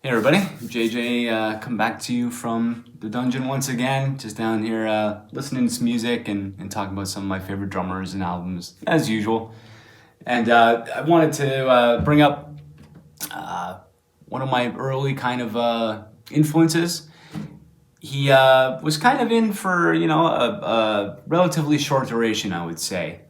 Hey everybody, JJ, come back to you from the dungeon once again. Just down here listening to some music and talking about some of my favorite drummers and albums as usual. And I wanted to bring up one of my early kind of influences. He was kind of in for, a relatively short duration, I would say.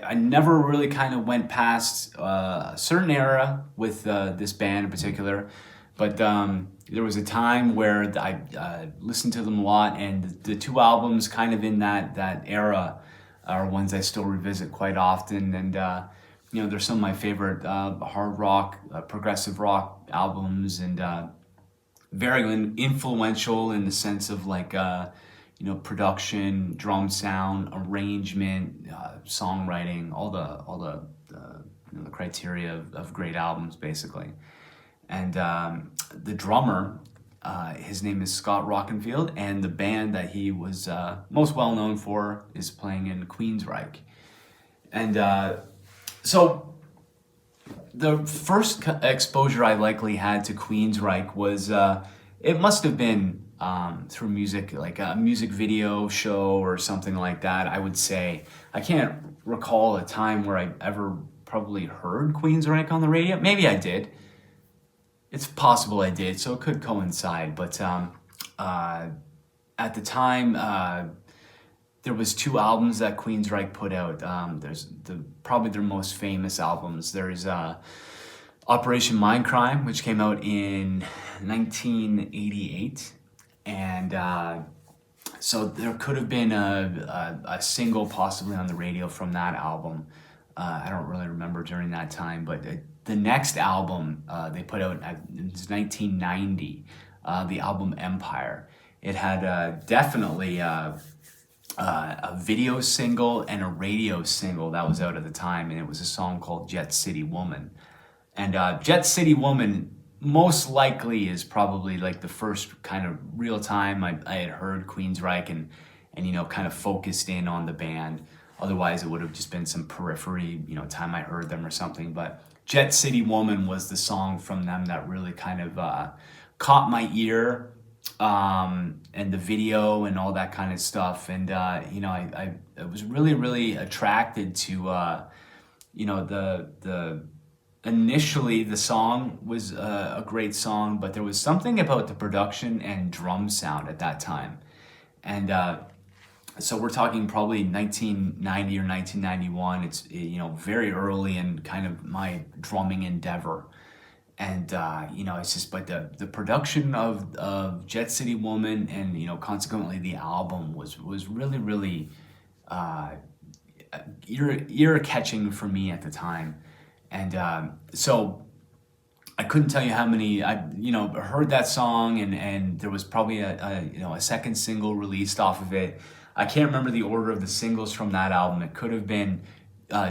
I never really kind of went past a certain era with this band in particular, but there was a time where I listened to them a lot, and the two albums kind of in that era are ones I still revisit quite often. And they're some of my favorite hard rock, progressive rock albums, and very influential in the sense of like production, drum sound, arrangement, songwriting, all the criteria of great albums basically. And the drummer, his name is Scott Rockenfield, and the band that he was most well known for is playing in Queensryche. And so the first exposure I likely had to Queensryche was, it must have been through music, like a music video show or something like that, I would say. I can't recall a time where I ever probably heard Queensryche on the radio. Maybe I did. It's possible I did, so it could coincide. But at the time, there was two albums that Queensryche put out. There's probably their most famous albums. There's Operation Mindcrime, which came out in 1988, and so there could have been a single possibly on the radio from that album. I don't really remember during that time, but the next album they put out in 1990, the album Empire. It had definitely a video single and a radio single that was out at the time, and it was a song called Jet City Woman. And Jet City Woman most likely is probably like the first kind of real time I had heard Queensryche and kind of focused in on the band. Otherwise, it would have just been some periphery, time I heard them or something. But Jet City Woman was the song from them that really kind of caught my ear, and the video and all that kind of stuff. And I was really, really attracted to the initially the song was a great song, but there was something about the production and drum sound at that time. And so we're talking probably 1990 or 1991. It's very early in kind of my drumming endeavor. And it's just, but the production of Jet City Woman and consequently the album was really, really ear catching for me at the time. And so I couldn't tell you how many I heard that song, and there was probably a second single released off of it. I can't remember the order of the singles from that album. It could have been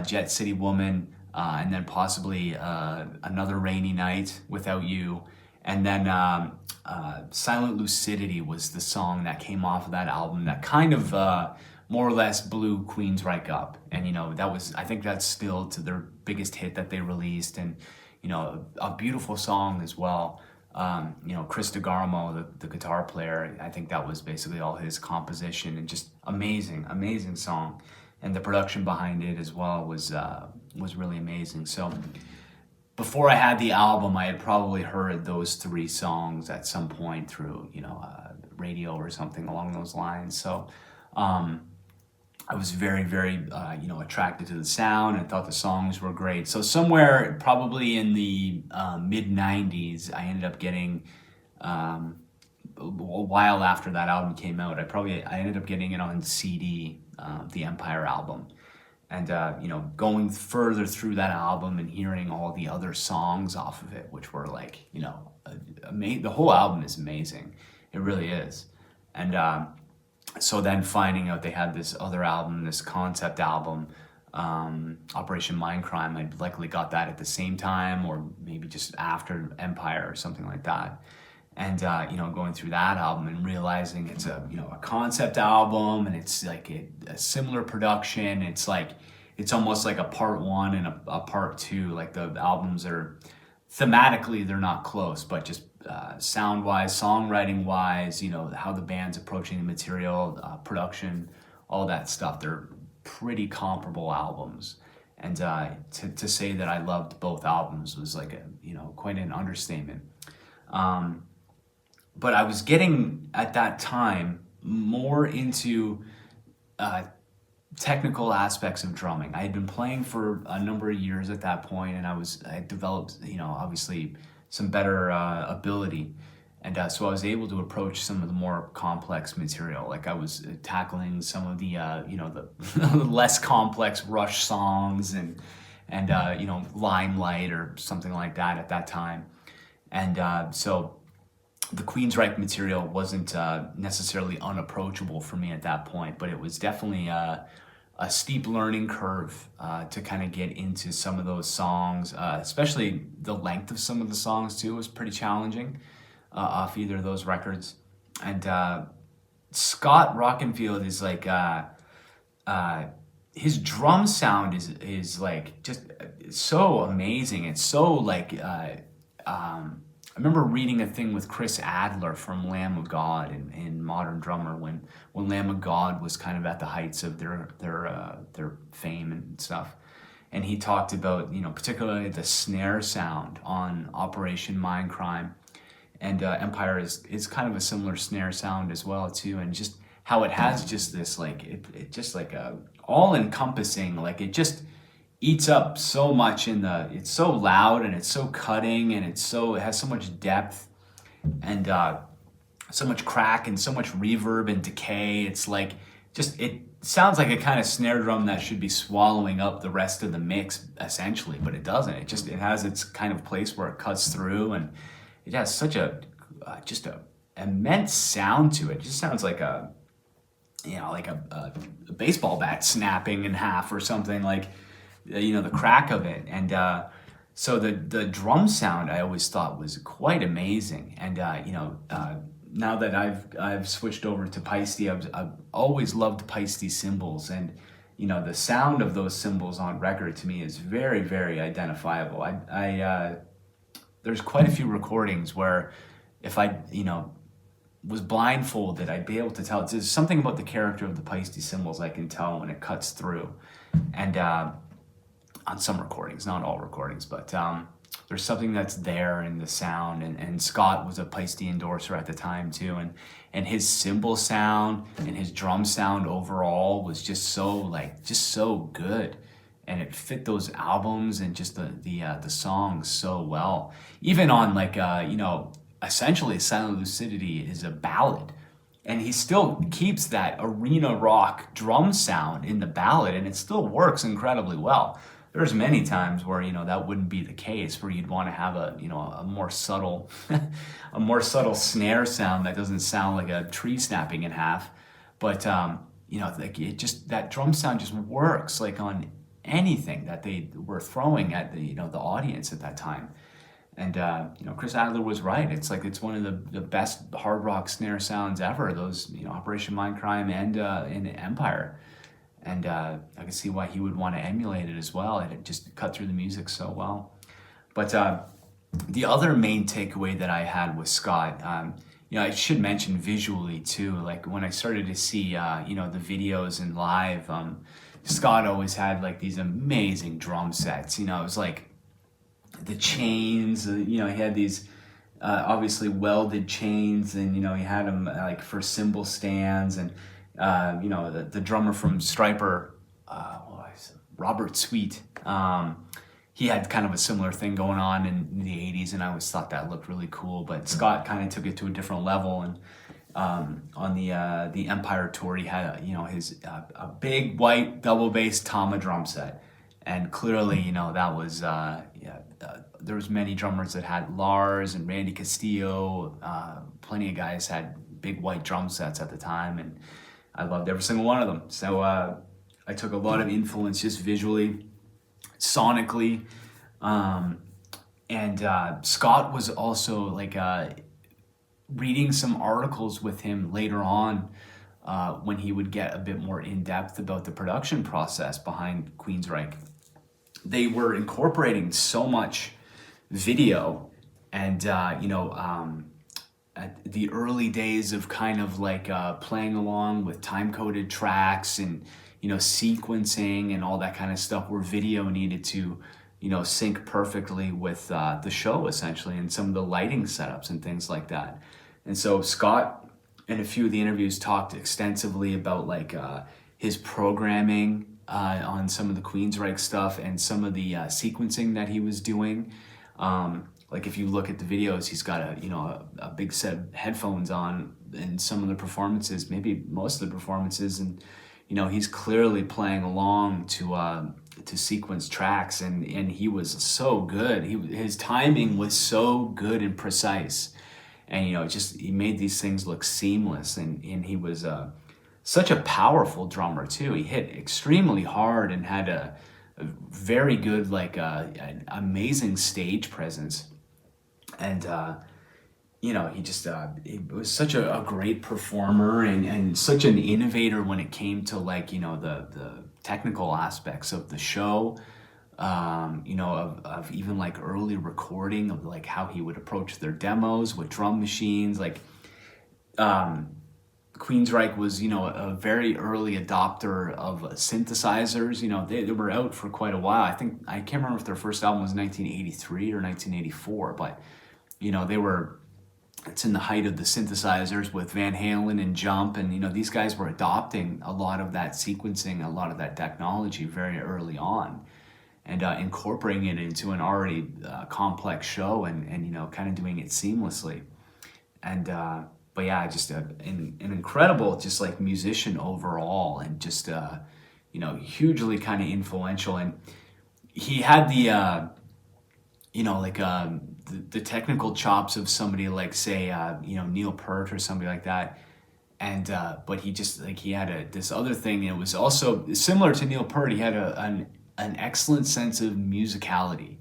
Jet City Woman, and then possibly Another Rainy Night Without You, and then Silent Lucidity was the song that came off of that album that kind of more or less blew Queensryche up. And I think that's still to their biggest hit that they released, and a beautiful song as well. Chris DeGarmo, the guitar player, I think that was basically all his composition, and just amazing song. And the production behind it as well was really amazing. So before I had the album, I had probably heard those three songs at some point through radio or something along those lines. So I was very, very attracted to the sound and thought the songs were great. So somewhere probably in the mid 90s, I ended up getting a while after that album came out. I ended up getting it on CD, the Empire album, and going further through that album and hearing all the other songs off of it, which were like the whole album is amazing. It really is. And so then finding out they had this other album, this concept album, Operation Mindcrime, I likely got that at the same time or maybe just after Empire or something like that. And going through that album and realizing it's a concept album, and it's like a similar production. It's almost like a part one and a part two. Like the albums are thematically they're not close, but just sound wise, songwriting wise, how the band's approaching the material, production, all that stuff, they're pretty comparable albums. And to say that I loved both albums was like quite an understatement. But I was getting at that time more into technical aspects of drumming. I had been playing for a number of years at that point, and I developed, obviously some better ability. And so I was able to approach some of the more complex material. Like I was tackling some of the, the less complex Rush songs and Limelight or something like that at that time. And so the Queensryche material wasn't necessarily unapproachable for me at that point, but it was definitely a steep learning curve to kind of get into some of those songs, especially the length of some of the songs too was pretty challenging off either of those records. And Scott Rockenfield is like, his drum sound is like just so amazing. It's so like, I remember reading a thing with Chris Adler from Lamb of God in Modern Drummer when Lamb of God was kind of at the heights of their fame and stuff, and he talked about particularly the snare sound on Operation Mindcrime, and Empire is kind of a similar snare sound as well too, and just how it has just this like it just like a all encompassing, like it just eats up so much it's so loud and it's so cutting and it has so much depth and so much crack and so much reverb and decay. It's like it sounds like a kind of snare drum that should be swallowing up the rest of the mix essentially, but it doesn't. It has its kind of place where it cuts through, and it has such a just a immense sound to it. It just sounds like a baseball bat snapping in half or something, like the crack of it. And so the drum sound I always thought was quite amazing. And now that I've switched over to Paiste, I've always loved Paiste cymbals, and the sound of those cymbals on record to me is very, very identifiable. I there's quite a few recordings where if I was blindfolded, I'd be able to tell. There's something about the character of the Paiste cymbals I can tell when it cuts through. And on some recordings, not all recordings, but there's something that's there in the sound. And Scott was a Paiste endorser at the time too, and his cymbal sound and his drum sound overall was just so good, and it fit those albums and just the songs so well. Even on like essentially Silent Lucidity is a ballad, and he still keeps that arena rock drum sound in the ballad, and it still works incredibly well. There's many times where that wouldn't be the case, where you'd want to have a more subtle a more subtle snare sound that doesn't sound like a tree snapping in half, but like it just, that drum sound just works like on anything that they were throwing at the audience at that time. And Chris Adler was right. It's like it's one of the best hard rock snare sounds ever. Those Operation Mindcrime and in Empire, and I can see why he would want to emulate it as well. It just cut through the music so well. But the other main takeaway that I had with Scott, I should mention visually too. Like when I started to see the videos and live, Scott always had like these amazing drum sets. It was like the chains, he had these obviously welded chains, and he had them like for cymbal stands, and the drummer from Stryper, Robert Sweet, he had kind of a similar thing going on in the 80s, and I always thought that looked really cool. But Scott kind of took it to a different level, and on the Empire tour he had his a big white double bass Tama drum set. And clearly, that was, there was many drummers that had Lars and Randy Castillo. Plenty of guys had big white drum sets at the time, and I loved every single one of them. So I took a lot of influence just visually, sonically. And Scott was also like reading some articles with him later on when he would get a bit more in-depth about the production process behind Queensryche. They were incorporating so much video, and at the early days of kind of like playing along with time-coded tracks and sequencing and all that kind of stuff, where video needed to sync perfectly with the show essentially, and some of the lighting setups and things like that. And so Scott, in a few of the interviews, talked extensively about like his programming on some of the Queensryche stuff and some of the sequencing that he was doing. Like if you look at the videos, he's got a big set of headphones on in some of the performances, maybe most of the performances, and he's clearly playing along to sequence tracks, and he was so good. His timing was so good and precise, and he made these things look seamless, and he was such a powerful drummer too. He hit extremely hard and had a very good, like an amazing stage presence. And he was such a great performer, and such an innovator when it came to like the technical aspects of the show, of even like early recording of like how he would approach their demos with drum machines. Like Queensryche was a very early adopter of synthesizers. They were out for quite a while. I can't remember if their first album was 1983 or 1984, but it's in the height of the synthesizers with Van Halen and Jump, and these guys were adopting a lot of that sequencing, a lot of that technology very early on, and incorporating it into an already complex show, and kind of doing it seamlessly. And but yeah, just an incredible, just like musician overall, and just hugely kind of influential. And he had the the technical chops of somebody like, say, Neil Peart or somebody like that. And but he just like he had this other thing, and it was also similar to Neil Peart. He had an excellent sense of musicality,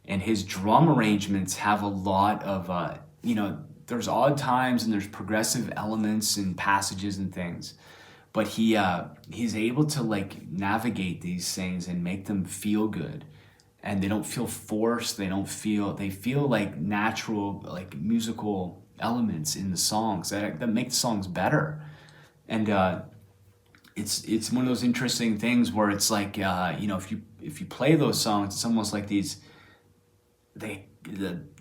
and his drum arrangements have a lot of there's odd times and there's progressive elements and passages and things, but he's able to like navigate these things and make them feel good. And they don't feel forced. They feel like natural, like musical elements in the songs that make the songs better. And it's one of those interesting things where it's like if you play those songs, it's almost like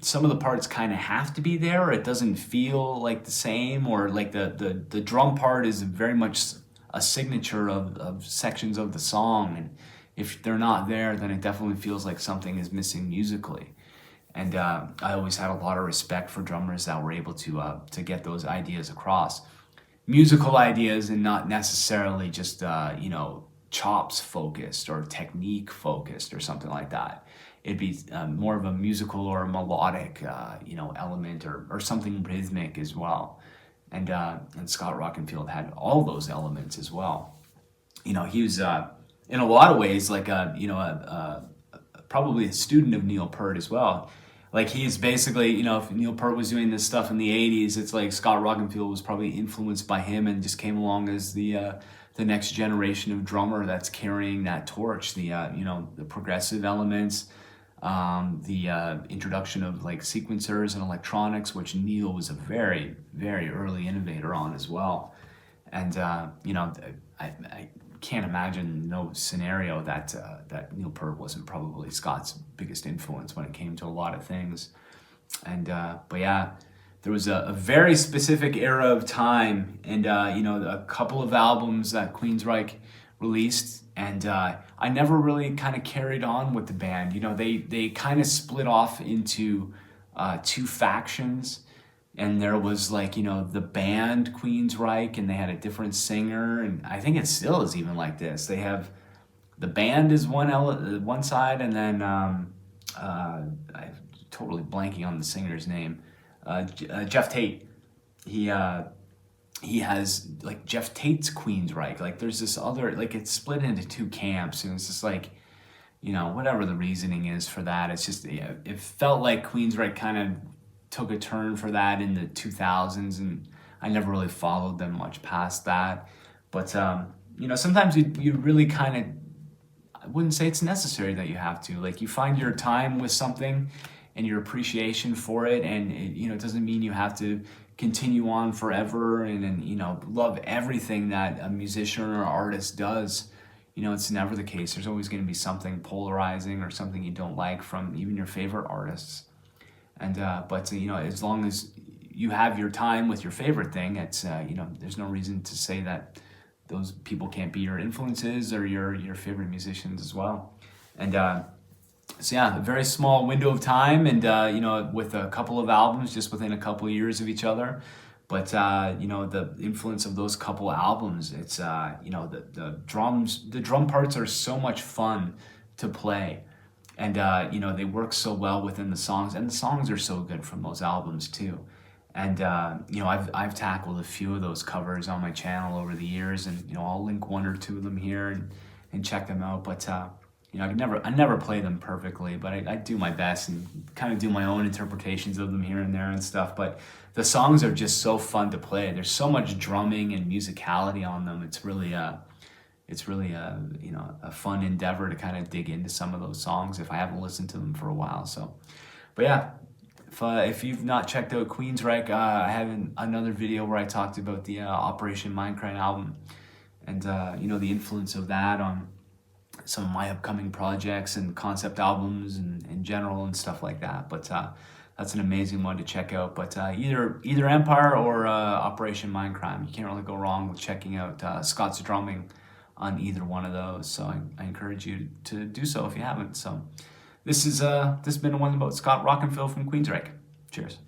some of the parts kind of have to be there, or it doesn't feel like the same, or like the drum part is very much a signature of sections of the song, and if they're not there, then it definitely feels like something is missing musically. And I always had a lot of respect for drummers that were able to get those ideas across, musical ideas, and not necessarily just chops focused or technique focused or something like that. It'd be more of a musical or a melodic element, or something rhythmic as well. And Scott Rockenfield had all those elements as well. He was in a lot of ways like probably a student of Neil Peart as well. Like he's basically, if Neil Peart was doing this stuff in the 80s, it's like Scott Rockenfield was probably influenced by him and just came along as the next generation of drummer that's carrying that torch. The progressive elements, the introduction of like sequencers and electronics, which Neil was a very, very early innovator on as well. And I can't imagine no scenario that Neil Peart wasn't probably Scott's biggest influence when it came to a lot of things. And but yeah, there was a very specific era of time, and a couple of albums that Queensryche released, and I never really kind of carried on with the band. They kind of split off into two factions. And there was like, the band Queensryche, and they had a different singer, and I think it still is even like this. They have, the band is one side, and then I'm totally blanking on the singer's name. Jeff Tate. He has like Jeff Tate's Queensryche. Like there's this other, like it's split into two camps, and it's just like, whatever the reasoning is for that. It's just, it felt like Queensryche kind of took a turn for that in the 2000s, and I never really followed them much past that. But sometimes you really kind of, I wouldn't say it's necessary that you have to, like, you find your time with something, and your appreciation for it. And it doesn't mean you have to continue on forever and love everything that a musician or artist does. It's never the case. There's always going to be something polarizing or something you don't like from even your favorite artists. And but as long as you have your time with your favorite thing, it's there's no reason to say that those people can't be your influences or your favorite musicians as well. And so yeah, a very small window of time, and with a couple of albums just within a couple of years of each other. But the influence of those couple albums, it's the drum parts are so much fun to play, and they work so well within the songs, and the songs are so good from those albums too. And I've tackled a few of those covers on my channel over the years, and I'll link one or two of them here and check them out. But I never play them perfectly, but I do my best and kind of do my own interpretations of them here and there and stuff. But the songs are just so fun to play. There's so much drumming and musicality on them. It's really a fun endeavor to kind of dig into some of those songs if I haven't listened to them for a while. So, but yeah, if you've not checked out Queensryche, I have another video where I talked about the Operation Mindcrime album and the influence of that on some of my upcoming projects and concept albums and in general and stuff like that. But that's an amazing one to check out. But either Empire or Operation Mindcrime, you can't really go wrong with checking out Scott's drumming on either one of those. So I encourage you to do so if you haven't. So this has been one about Scott Rockenfield from Queensryche. Cheers.